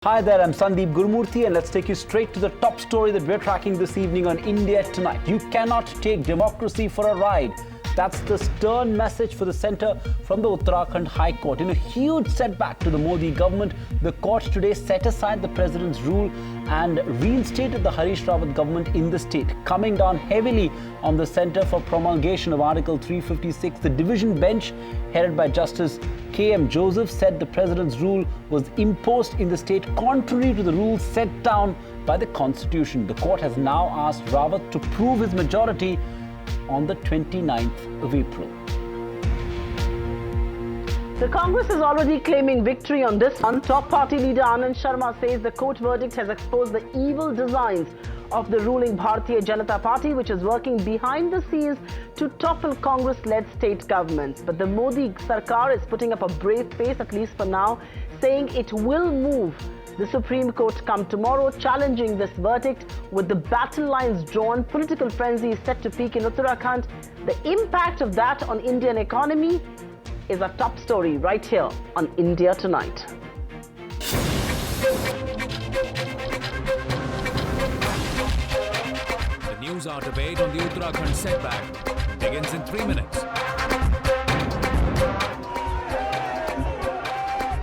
Hi there, I'm Sandeep Gurumurthy and let's take you straight to the top story that we're tracking this evening on India Tonight. You cannot take democracy for a ride. That's the stern message for the centre from the Uttarakhand High Court. In a huge setback to the Modi government, the court today set aside the president's rule and reinstated the Harish Rawat government in the state, coming down heavily on the centre for promulgation of Article 356. The division bench, headed by Justice K.M. Joseph, said the president's rule was imposed in the state contrary to the rules set down by the constitution. The court has now asked Rawat to prove his majority on the 29th of April. The Congress is already claiming victory on this one. Top party leader Anand Sharma says the court verdict has exposed the evil designs of the ruling Bharatiya Janata Party, which is working behind the scenes to topple Congress-led state governments. But the Modi Sarkar is putting up a brave face, at least for now, saying it will move the Supreme Court come tomorrow, challenging this verdict. With the battle lines drawn, political frenzy is set to peak in Uttarakhand. The impact of that on Indian economy is a top story right here on India Tonight. The news hour debate on the Uttarakhand setback begins in 3 minutes.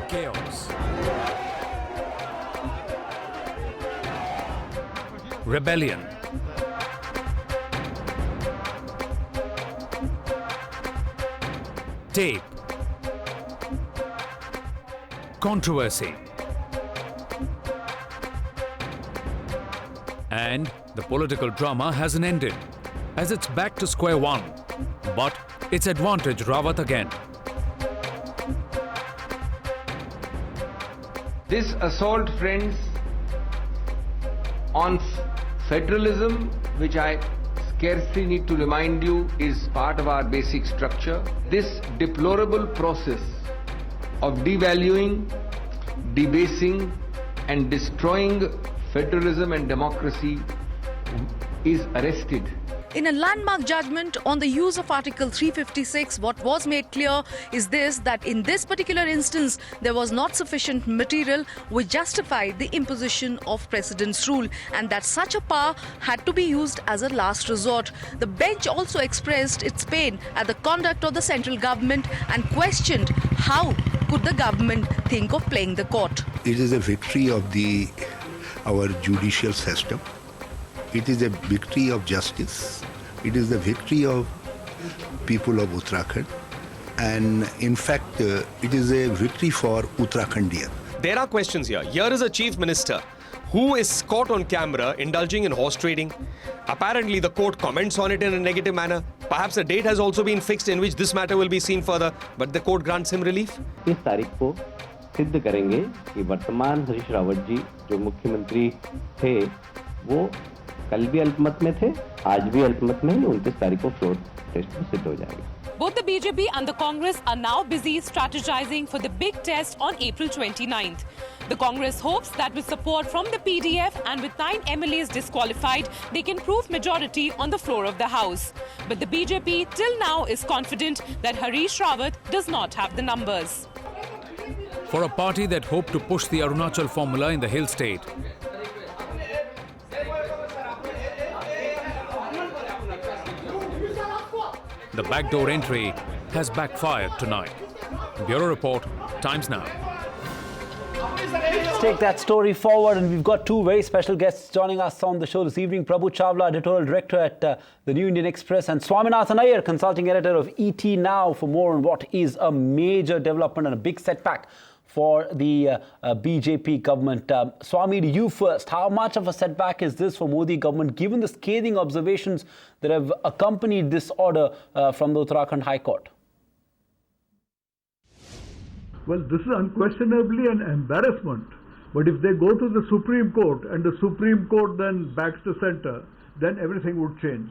Chaos. Rebellion. Tape. Controversy. And the political drama hasn't ended, as it's back to square one. But it's advantage Rawat again. This assault, friends, on federalism, which I scarcely need to remind you is part of our basic structure, this deplorable process of devaluing, debasing and destroying federalism and democracy is arrested. In a landmark judgment on the use of Article 356, what was made clear is this, that in this particular instance, there was not sufficient material which justified the imposition of President's rule, and that such a power had to be used as a last resort. The bench also expressed its pain at the conduct of the central government and questioned how could the government think of playing the court. It is a victory of our judicial system. It is a victory of justice. It is the victory of people of Uttarakhand. And in fact, it is a victory for Uttarakhandian. There are questions here. Here is a chief minister who is caught on camera indulging in horse trading. Apparently, the court comments on it in a negative manner. Perhaps a date has also been fixed in which this matter will be seen further, but the court grants him relief. इस तारीख को सिद्ध करेंगे कि वर्तमान हरीश रावत जी जो मुख्यमंत्री थे वो कल भी अल्पमत में थे, आज भी अल्पमत में, 29 तारीख को फ्लोर टेस्ट में सिद्ध हो जाएगा. Both the BJP and the Congress are now busy strategizing for the big test on April 29th. The Congress hopes that with support from the PDF and with 9 MLAs disqualified, they can prove majority on the floor of the House. But the BJP till now is confident that Harish Rawat does not have the numbers. For a party that hoped to push the Arunachal formula in the hill state, the backdoor entry has backfired tonight. Bureau Report, Times Now. Let's take that story forward, and we've got two very special guests joining us on the show this evening. Prabhu Chawla, editorial director at the New Indian Express, and Swaminathan Iyer, consulting editor of ET Now, for more on what is a major development and a big setback for the BJP government. Swami, to you first. How much of a setback is this for Modi government, given the scathing observations that have accompanied this order from the Uttarakhand High Court? Well, this is unquestionably an embarrassment. But if they go to the Supreme Court and the Supreme Court then backs the centre, then everything would change.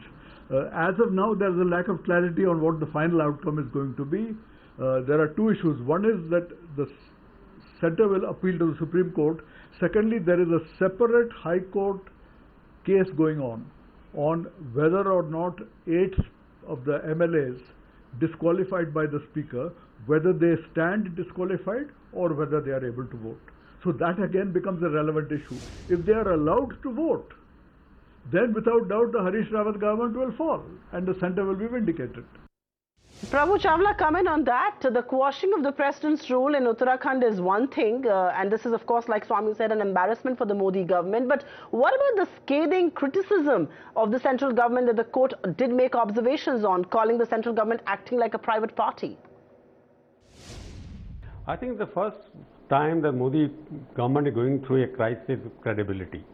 As of now, there is a lack of clarity on what the final outcome is going to be. There are two issues. One is that the centre will appeal to the Supreme Court. Secondly, there is a separate High Court case going on whether or not 8 of the MLAs disqualified by the Speaker, whether they stand disqualified or whether they are able to vote. So that again becomes a relevant issue. If they are allowed to vote, then without doubt the Harish Rawat government will fall and the centre will be vindicated. Prabhu Chawla, comment on that. The quashing of the president's rule in Uttarakhand is one thing, and this is, of course, like Swami said, an embarrassment for the Modi government. But what about the scathing criticism of the central government that the court did make observations on, calling the central government acting like a private party? I think the first time the Modi government is going through a crisis of credibility.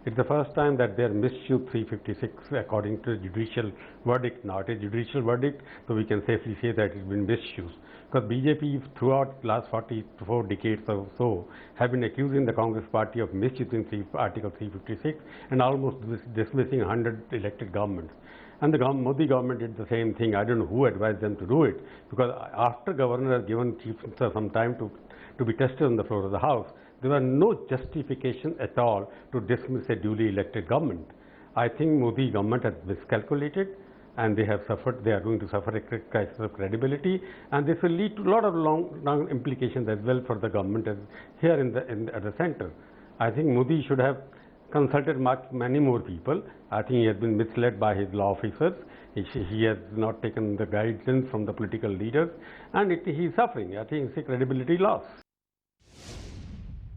It's the first time that they are misused 356 according to the judicial verdict. Not a judicial verdict, so we can safely say that it's been misused. Because BJP throughout the last 44 decades or so have been accusing the Congress party of misusing Article 356 and almost dismissing 100 elected governments. And the Modi government did the same thing. I don't know who advised them to do it, because after governor has given chief minister some time to be tested on the floor of the house, there was no justification at all to dismiss a duly elected government. I think Modi government has miscalculated, and they have suffered. They are going to suffer a crisis of credibility, and this will lead to a lot of long implications as well for the government here at the center. I think Modi should have consulted many more people. I think he has been misled by his law officers. He has not taken the guidance from the political leaders, and he is suffering. I think it's a credibility loss.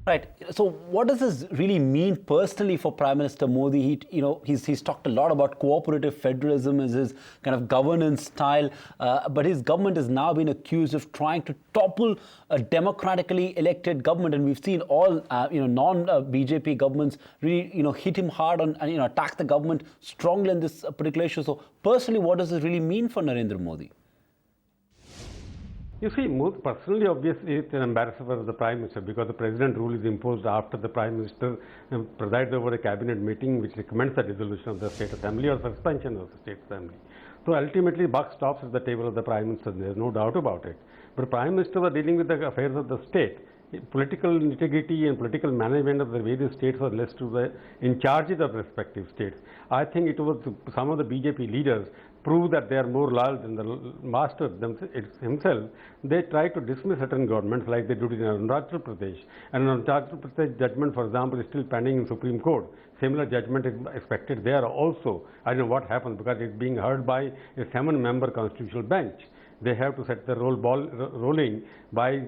Right. So what does this really mean personally for Prime Minister Modi? He's talked a lot about cooperative federalism as his kind of governance style, but his government has now been accused of trying to topple a democratically elected government, and we've seen all non-BJP governments really hit him hard on and attack the government strongly in this particular issue. So personally, what does this really mean for Narendra Modi? You see, most personally, obviously, it's an embarrassment for the Prime Minister, because the President rule is imposed after the Prime Minister presides over a cabinet meeting which recommends the dissolution of the State Assembly or suspension of the State Assembly. So ultimately, buck stops at the table of the Prime Minister. There is no doubt about it. But Prime Minister was dealing with the affairs of the state. Political integrity and political management of the various states was left to the in charges of respective states. I think it was some of the BJP leaders prove that they are more loyal than the master himself. They try to dismiss certain governments like they did in Arunachal Pradesh. And Arunachal Pradesh judgment, for example, is still pending in Supreme Court. Similar judgment is expected there also. I don't know what happens, because it's being heard by a 7-member constitutional bench. They have to set the rolling by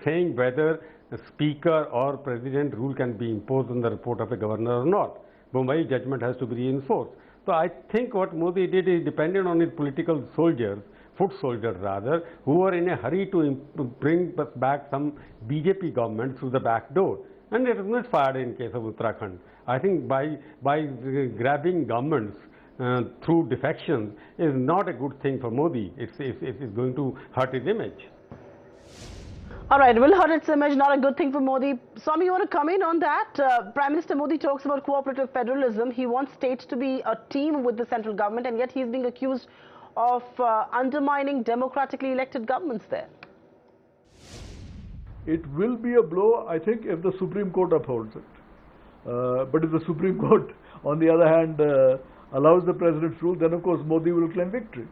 saying whether the Speaker or President rule can be imposed on the report of a governor or not. Bombay judgment has to be reinforced. So I think what Modi did is dependent on his political soldiers, foot soldiers rather, who were in a hurry to bring back some BJP government through the back door. And it was misfired in case of Uttarakhand. I think by grabbing governments through defections is not a good thing for Modi. It's going to hurt his image. All right, will hurt its image, not a good thing for Modi. Swami, you want to come in on that? Prime Minister Modi talks about cooperative federalism. He wants states to be a team with the central government, and yet he's being accused of undermining democratically elected governments there. It will be a blow, I think, if the Supreme Court upholds it. But if the Supreme Court, on the other hand, allows the president's rule, then of course Modi will claim victory.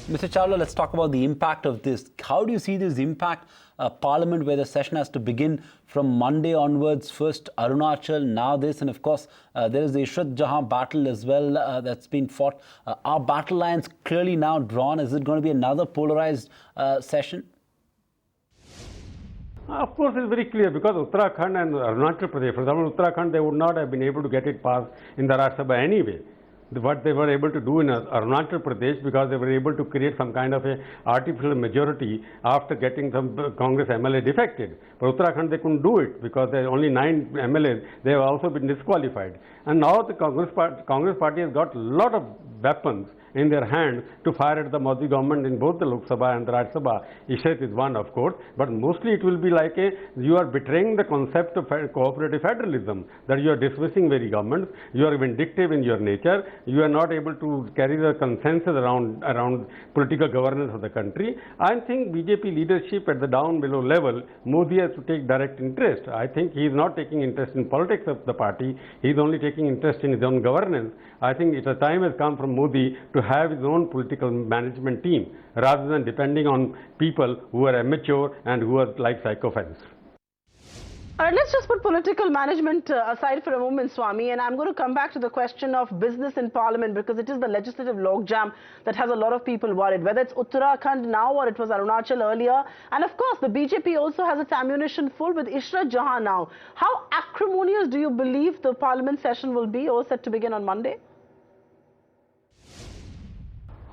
Mr. Chawla, let's talk about the impact of this. How do you see this impact Parliament, where the session has to begin from Monday onwards? First Arunachal, now this, and of course there is the Ishrat Jahan battle as well that's been fought. Are battle lines clearly now drawn? Is it going to be another polarized session? Of course, it's very clear, because Uttarakhand and Arunachal Pradesh, for example, Uttarakhand, they would not have been able to get it passed in the Rajya Sabha anyway. What they were able to do in Arunachal Pradesh, because they were able to create some kind of a artificial majority after getting some Congress MLA defected. But Uttarakhand, they couldn't do it, because there are only 9 MLAs. They have also been disqualified. And now the Congress party has got a lot of weapons in their hand to fire at the Modi government in both the Lok Sabha and the Rajya Sabha. Ishrat is one, of course, but mostly it will be like you are betraying the concept of cooperative federalism, that you are dismissing very governments, you are vindictive in your nature, you are not able to carry the consensus around political governance of the country. I think BJP leadership at the down-below level, Modi has to take direct interest. I think he is not taking interest in politics of the party, he is only taking interest in his own governance. I think the time has come for Modi to have his own political management team, rather than depending on people who are immature and who are like sycophants. All right, let's just put political management aside for a moment, Swami, and I'm going to come back to the question of business in Parliament because it is the legislative logjam that has a lot of people worried, whether it's Uttarakhand now or it was Arunachal earlier. And of course, the BJP also has its ammunition full with Ishrat Jahan now. How acrimonious do you believe the Parliament session will be, or set to begin on Monday?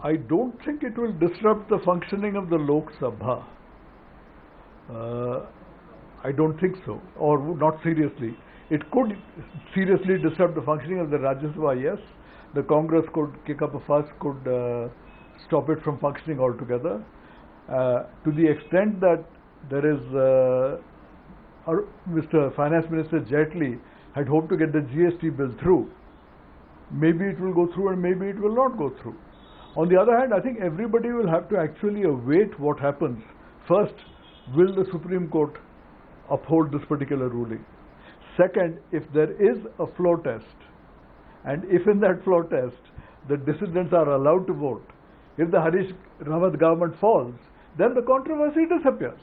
I don't think it will disrupt the functioning of the Lok Sabha. I don't think so, or not seriously. It could seriously disrupt the functioning of the Rajya Sabha, yes. The Congress could kick up a fuss, could stop it from functioning altogether. To the extent that there is, Mr. Finance Minister Jaitley had hoped to get the GST bill through. Maybe it will go through and maybe it will not go through. On the other hand, I think everybody will have to actually await what happens. First, will the Supreme Court uphold this particular ruling? Second, if there is a floor test, and if in that floor test the dissidents are allowed to vote, if the Harish Rawat government falls, then the controversy disappears.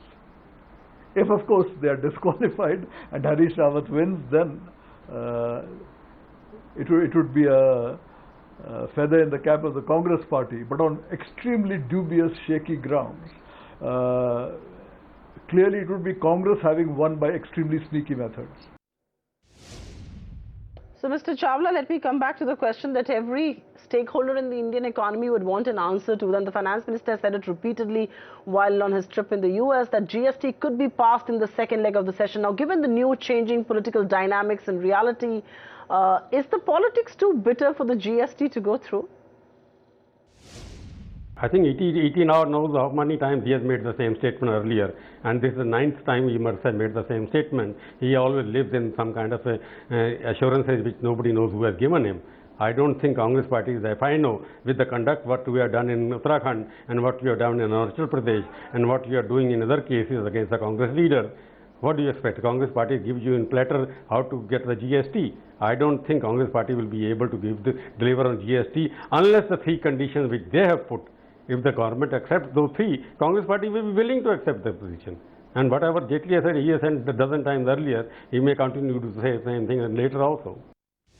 If, of course, they are disqualified and Harish Rawat wins, then it would be a feather in the cap of the Congress party, but on extremely dubious, shaky grounds. Clearly, it would be Congress having won by extremely sneaky methods. So, Mr. Chawla, let me come back to the question that every stakeholder in the Indian economy would want an answer to. Then the Finance Minister said it repeatedly while on his trip in the US that GST could be passed in the second leg of the session. Now, given the new changing political dynamics and reality, is the politics too bitter for the GST to go through? I think ET now knows how many times he has made the same statement earlier, and this is the 9th time he must have made the same statement. He always lives in some kind of assurances which nobody knows who has given him. I don't think Congress party is, if I know, with the conduct what we have done in Uttarakhand and what we have done in Arunachal Pradesh and what we are doing in other cases against the Congress leader, what do you expect? Congress party gives you in platter how to get the GST. I don't think Congress party will be able to deliver on GST unless the 3 conditions which they have put. If the government accepts those 3, Congress party will be willing to accept the position. And whatever Jaitley has said, he has said a dozen times earlier, he may continue to say the same thing later also.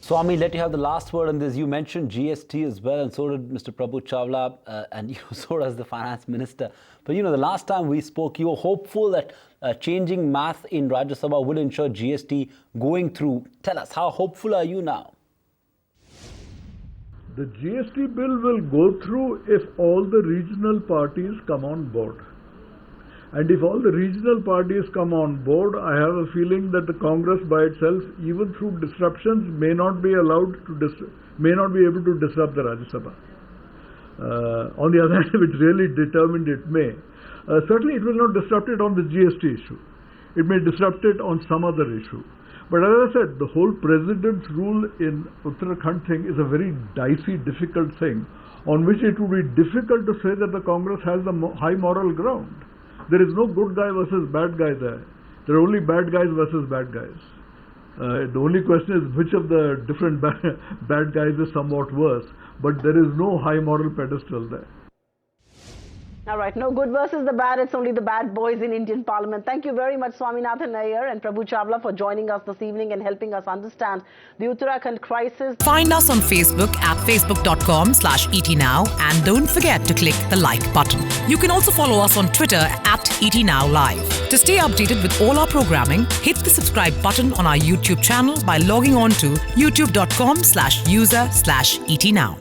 Swami, let you have the last word on this. You mentioned GST as well, and so did Mr. Prabhu Chawla, and so does the Finance Minister. But the last time we spoke, you were hopeful that changing math in Rajya Sabha will ensure GST going through. Tell us, how hopeful are you now? The GST bill will go through if all the regional parties come on board. And if all the regional parties come on board, I have a feeling that the Congress by itself, even through disruptions, may not be able to disrupt the Rajya Sabha. On the other hand, if it's really determined, it may. Certainly, it will not disrupt it on the GST issue. It may disrupt it on some other issue. But as I said, the whole president's rule in Uttarakhand thing is a very dicey, difficult thing, on which it would be difficult to say that the Congress has the high moral ground. There is no good guy versus bad guy there. There are only bad guys versus bad guys. The only question is which of the different bad guys is somewhat worse, but there is no high moral pedestal there. All right, no good versus the bad, it's only the bad boys in Indian Parliament. Thank you very much, Swaminathan Nair and Prabhu Chawla, for joining us this evening and helping us understand the Uttarakhand crisis. Find us on Facebook at facebook.com/ETNow and don't forget to click the like button. You can also follow us on Twitter at ETNowLive. To stay updated with all our programming, hit the subscribe button on our YouTube channel by logging on to youtube.com/user/ETNow.